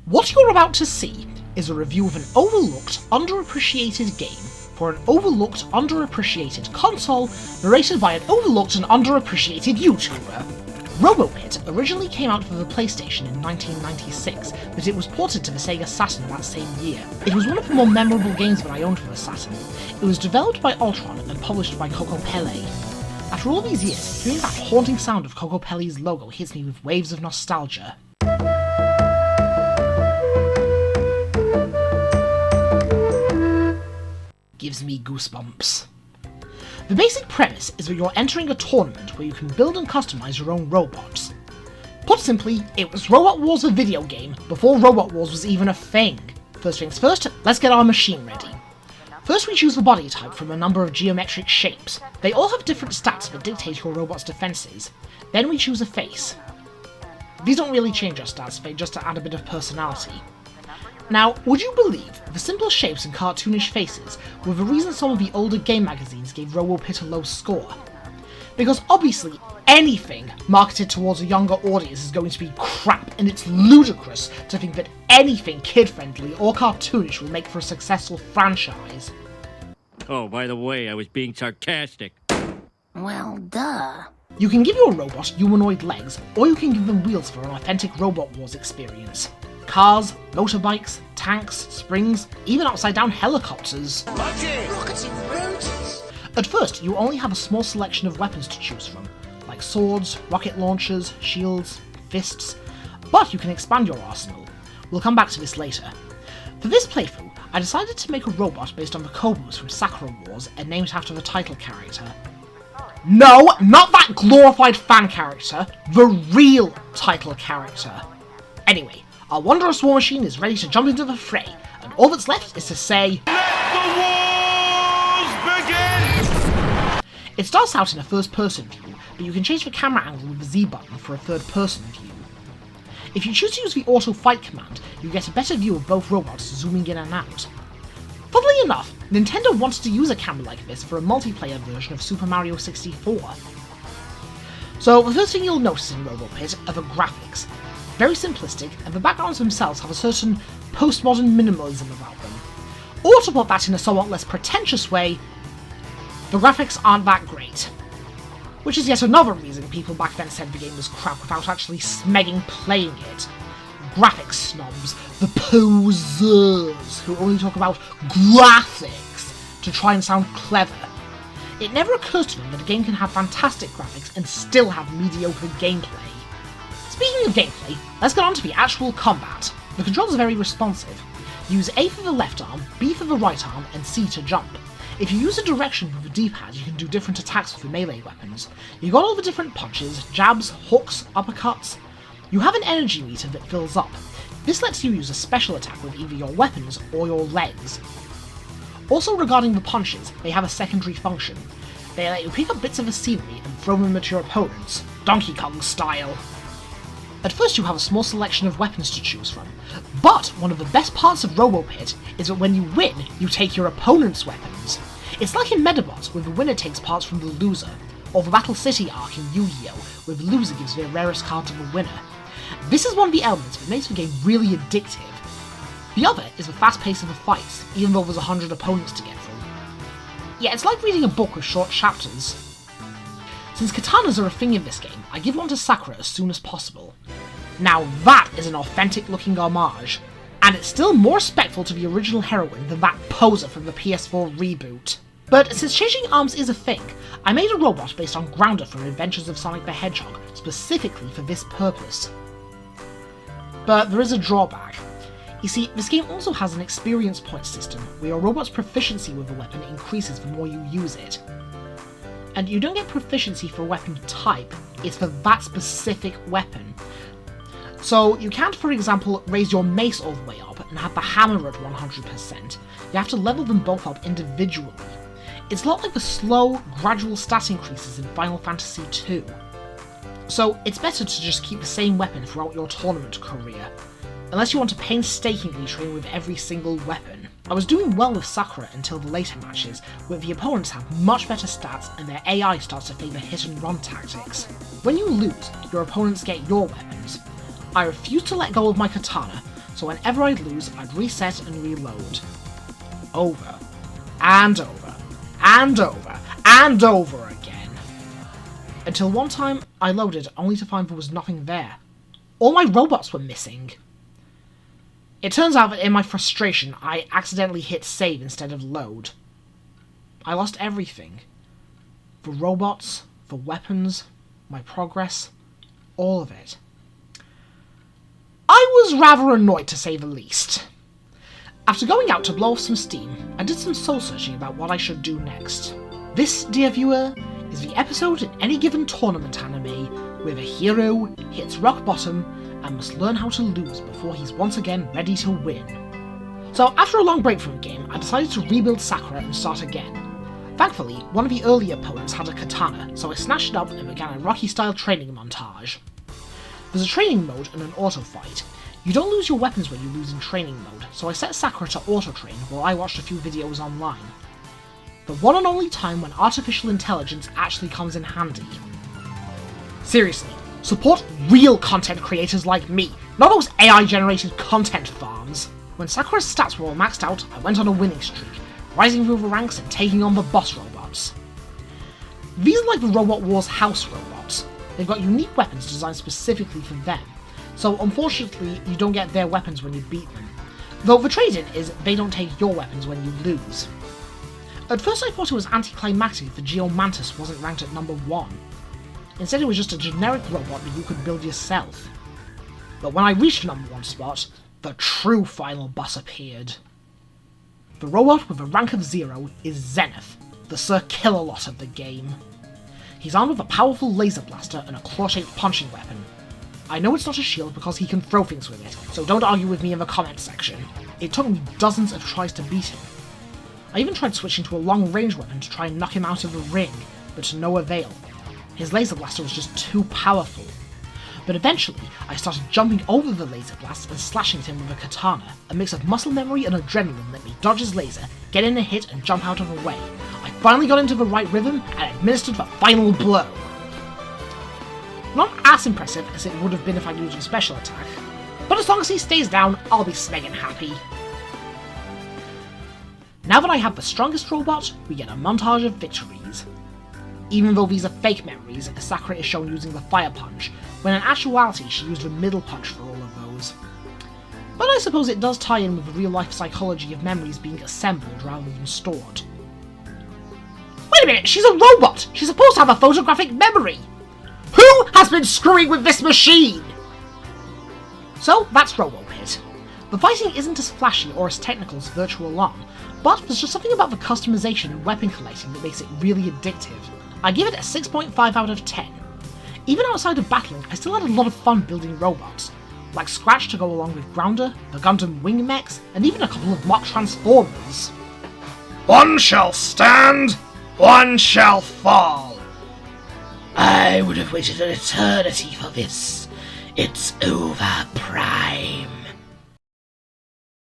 What you're about to see is a review of an overlooked, underappreciated game for an overlooked, underappreciated console, narrated by an overlooked and underappreciated YouTuber. Robo Pit originally came out for the PlayStation in 1996, but it was ported to the Sega Saturn that same year. It was one of the more memorable games that I owned for the Saturn. It was developed by Ultron and published by Kokopele. After all these years, hearing that haunting sound of Kokopele's logo hits me with waves of nostalgia. Gives me goosebumps. The basic premise is that you're entering a tournament where you can build and customize your own robots. Put simply, it was Robot Wars a video game before Robot Wars was even a thing. First things first, let's get our machine ready. First we choose the body type from a number of geometric shapes. They all have different stats that dictate your robot's defenses. Then we choose a face. These don't really change your stats, they just add a bit of personality. Now, would you believe the simple shapes and cartoonish faces were the reason some of the older game magazines gave Robo Pit a low score? Because obviously anything marketed towards a younger audience is going to be crap, and it's ludicrous to think that anything kid-friendly or cartoonish will make for a successful franchise. Oh, by the way, I was being sarcastic. Well, duh. You can give your robot humanoid legs, or you can give them wheels for an authentic Robot Wars experience. Cars, motorbikes, tanks, springs, even upside-down helicopters. At first, you only have a small selection of weapons to choose from, like swords, rocket launchers, shields, fists, but you can expand your arsenal. We'll come back to this later. For this playthrough, I decided to make a robot based on the Kobus from Sakura Wars and named it after the title character. No, not that glorified fan character, the real title character. Anyway, our wondrous war machine is ready to jump into the fray, and all that's left is to say, "Let the wars begin!" It starts out in a first-person view, but you can change the camera angle with the Z button for a third-person view. If you choose to use the auto fight command, you get a better view of both robots zooming in and out. Funnily enough, Nintendo wanted to use a camera like this for a multiplayer version of Super Mario 64. So the first thing you'll notice in Robo Pit are the graphics. Very simplistic, and the backgrounds themselves have a certain postmodern minimalism about them. Or to put that in a somewhat less pretentious way, the graphics aren't that great. Which is yet another reason people back then said the game was crap without actually smegging playing it. Graphics snobs, the posers, who only talk about graphics to try and sound clever. It never occurs to them that a game can have fantastic graphics and still have mediocre gameplay. Speaking of gameplay, let's get on to the actual combat. The controls are very responsive. Use A for the left arm, B for the right arm, and C to jump. If you use a direction with the D-pad, you can do different attacks with the melee weapons. You got all the different punches, jabs, hooks, uppercuts. You have an energy meter that fills up. This lets you use a special attack with either your weapons or your legs. Also regarding the punches, they have a secondary function. They let you pick up bits of the scenery and throw them at your opponents, Donkey Kong style. At first you have a small selection of weapons to choose from, but one of the best parts of Robo Pit is that when you win, you take your opponent's weapons. It's like in Medabots, where the winner takes parts from the loser, or the Battle City arc in Yu-Gi-Oh!, where the loser gives their rarest card to the winner. This is one of the elements that makes the game really addictive. The other is the fast pace of the fights, even though there's 100 opponents to get through. Yeah, it's like reading a book with short chapters. Since katanas are a thing in this game, I give one to Sakura as soon as possible. Now that is an authentic looking homage, and it's still more respectful to the original heroine than that poser from the PS4 reboot. But since changing arms is a thing, I made a robot based on Grounder from Adventures of Sonic the Hedgehog, specifically for this purpose. But there is a drawback. You see, this game also has an experience point system, where your robot's proficiency with a weapon increases the more you use it. And you don't get proficiency for weapon type, it's for that specific weapon. So you can't, for example, raise your mace all the way up and have the hammer at 100%, you have to level them both up individually. It's a lot like the slow, gradual stat increases in Final Fantasy II. So it's better to just keep the same weapon throughout your tournament career, unless you want to painstakingly train with every single weapon. I was doing well with Sakura until the later matches, where the opponents have much better stats and their AI starts to favour hit and run tactics. When you lose, your opponents get your weapons. I refused to let go of my katana, so whenever I'd lose, I'd reset and reload. Over, and over, and over, and over again. Until one time, I loaded only to find there was nothing there. All my robots were missing. It turns out that in my frustration, I accidentally hit save instead of load. I lost everything. The robots, the weapons, my progress, all of it. I was rather annoyed to say the least. After going out to blow off some steam, I did some soul searching about what I should do next. This, dear viewer, is the episode in any given tournament anime where the hero hits rock bottom and must learn how to lose before he's once again ready to win. So after a long break from the game, I decided to rebuild Sakura and start again. Thankfully, one of the early opponents had a katana, so I snatched it up and began a Rocky-style training montage. There's a training mode and an auto fight. You don't lose your weapons when you lose in training mode, so I set Sakura to auto-train while I watched a few videos online. The one and only time when artificial intelligence actually comes in handy. Seriously, support real content creators like me, not those AI-generated content farms. When Sakura's stats were all maxed out, I went on a winning streak, rising through the ranks and taking on the boss robots. These are like the Robot Wars house robots. They've got unique weapons designed specifically for them, so unfortunately you don't get their weapons when you beat them. Though the trade-in is they don't take your weapons when you lose. At first I thought it was anticlimactic that Geomantis wasn't ranked at number 1. Instead it was just a generic robot that you could build yourself. But when I reached the number 1 spot, the true final boss appeared. The robot with a rank of 0 is Zenith, the Sir Kill-A-Lot of the game. He's armed with a powerful laser blaster and a claw-shaped punching weapon. I know it's not a shield because he can throw things with it, so don't argue with me in the comments section. It took me dozens of tries to beat him. I even tried switching to a long-range weapon to try and knock him out of the ring, but to no avail. His laser blaster was just too powerful. But eventually, I started jumping over the laser blast and slashing at him with a katana. A mix of muscle memory and adrenaline let me dodge his laser, get in a hit and jump out of the way. I finally got into the right rhythm and administered the final blow. Not as impressive as it would have been if I'd used a special attack, but as long as he stays down, I'll be smeggin' happy. Now that I have the strongest robot, we get a montage of victories. Even though these are fake memories, Sakura is shown using the fire punch, when in actuality she used the middle punch for all of those. But I suppose it does tie in with the real-life psychology of memories being assembled rather than stored. Wait a minute, she's a robot! She's supposed to have a photographic memory! Who has been screwing with this machine? So, that's Robo Pit. The fighting isn't as flashy or as technical as Virtual On, but there's just something about the customization and weapon collecting that makes it really addictive. I give it a 6.5 out of 10. Even outside of battling, I still had a lot of fun building robots, like Scratch to go along with Grounder, the Gundam Wing Mechs, and even a couple of mock Transformers. One shall stand, one shall fall. I would have waited an eternity for this. It's over, Prime.